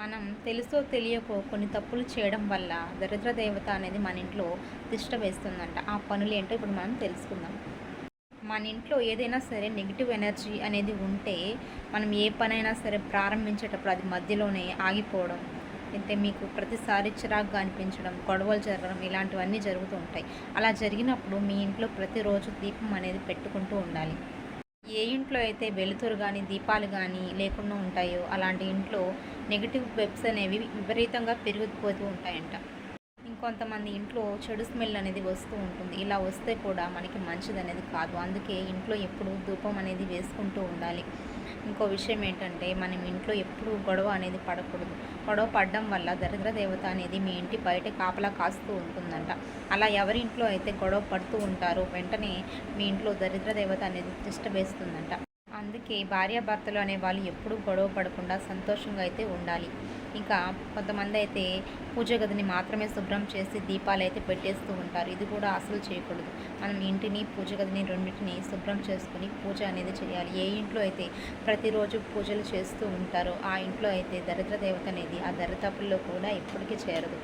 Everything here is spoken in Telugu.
మనం తెలుసో తెలియకో కొన్ని తప్పులు చేయడం వల్ల దరిద్ర దేవత అనేది మన ఇంట్లో తిష్ట వేస్తుందంట. ఆ పనులు ఏంటో ఇప్పుడు మనం తెలుసుకుందాం. మన ఇంట్లో ఏదైనా సరే నెగిటివ్ ఎనర్జీ అనేది ఉంటే మనం ఏ పనైనా సరే ప్రారంభించేటప్పుడు అది మధ్యలోనే ఆగిపోవడం, అయితే మీకు ప్రతిసారి చిరాకుగా అనిపించడం, గొడవలు జరగడం ఇలాంటివన్నీ జరుగుతూ ఉంటాయి. అలా జరిగినప్పుడు మీ ఇంట్లో ప్రతిరోజు దీపం అనేది పెట్టుకుంటూ ఉండాలి. ఏ ఇంట్లో అయితే వెలుతురు కానీ దీపాలు కానీ లేకుండా ఉంటాయో అలాంటి ఇంట్లో నెగిటివ్ వెబ్స్ అనేవి విపరీతంగా పెరిగిపోతూ ఉంటాయంట. ఇంకొంతమంది ఇంట్లో చెడు స్మెల్ అనేది వస్తూ ఉంటుంది. ఇలా వస్తే కూడా మనకి మంచిదనేది కాదు. అందుకే ఇంట్లో ఎప్పుడు ధూపం అనేది వేసుకుంటూ ఉండాలి. ఇంకో విషయం ఏంటంటే మనం ఇంట్లో ఎప్పుడు గొడవ అనేది పడకూడదు. గొడవ పడడం వల్ల దరిద్ర దేవత అనేది మీ ఇంటి బయట కాపలా కాస్తూ ఉంటుందంట. అలా ఎవరి ఇంట్లో అయితే గొడవ పడుతూ ఉంటారో వెంటనే మీ ఇంట్లో దరిద్ర దేవత అనేది తిష్ట వేస్తుందంట. అందుకే భార్యాభర్తలు అనేవాళ్ళు ఎప్పుడూ గొడవ పడకుండా సంతోషంగా అయితే ఉండాలి. ఇంకా కొంతమంది అయితే పూజ గదిని మాత్రమే శుభ్రం చేసి దీపాలు అయితే పెట్టేస్తూ ఉంటారు. ఇది కూడా అసలు చేయకూడదు. మనం ఇంటిని పూజ గదిని రెండింటిని శుభ్రం చేసుకుని పూజ అనేది చేయాలి. ఏ ఇంట్లో అయితే ప్రతిరోజు పూజలు చేస్తూ ఉంటారో ఆ ఇంట్లో అయితే దరిద్ర దేవత అనేది ఆ దరితప్పుల్లో కూడా ఎప్పటికీ చేరదు.